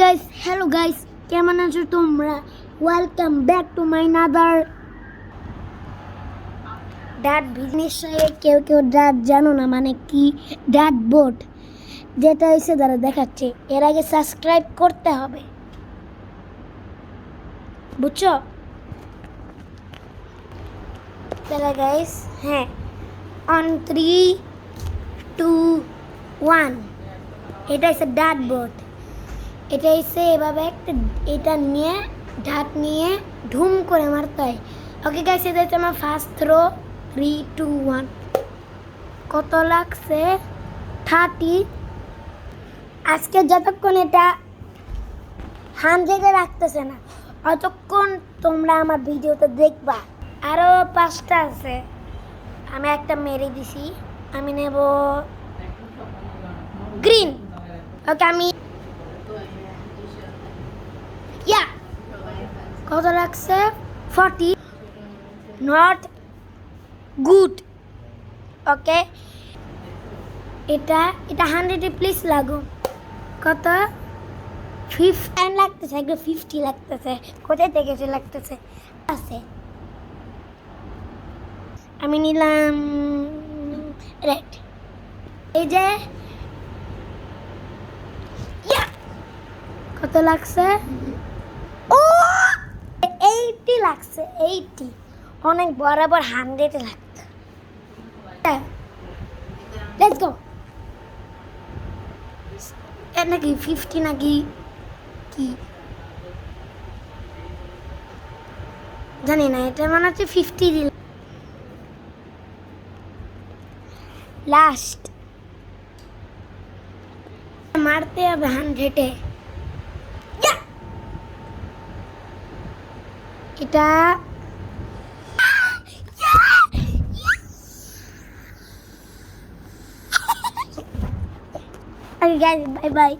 guys, hello guys, কেমন আছো তোমরা? Welcome back to my another that business. কেউ ড্যাট জানো না মানে কি? ড্যাট বোর্ড যেটা হয়েছে তারা দেখাচ্ছে। এর আগে সাবস্ক্রাইব করতে হবে, বুঝছো? তাহলে গাইস, হ্যাঁ, অন 3, 2, 1 এটা হচ্ছে ড্যাট বোর্ড। এটা হচ্ছে এভাবে একটা এটা নিয়ে ঢাক নিয়ে ঢুম করে মারতে হয়। ওকে গাইস, এটা হচ্ছে আমার ফার্স্ট থ্রো। 3, 2, 1 কত লাগছে? 30। আজকে যতক্ষণ এটা 100-এ রাখতেছে না অতক্ষণ তোমরা আমার ভিডিওতে দেখবা। আরও 5টা আছে, আমি একটা মেরে দিছি। আমি নেব গ্রিন। ওকে, আমি কত লাগছে? 40। Not good. ওকে, এটা 100-এ প্লিজ লাগো। কত? 50 লাগতেছে, একদম 50 লাগতেছে। কোথায় থেকে লাগতেছে? আছে, আমি নিলাম রেড। এই যে কত লাগছে? ও 80 লাগছে। 80 অনেক বরাবর 100-এ লাগছে। Let's go. এর নাকি 50 নাকি কি জানি না, এটা মনে হচ্ছে 50 দিল। লাস্ট মারতে হবে 100-এ। এটা গাইস, বাই বাই।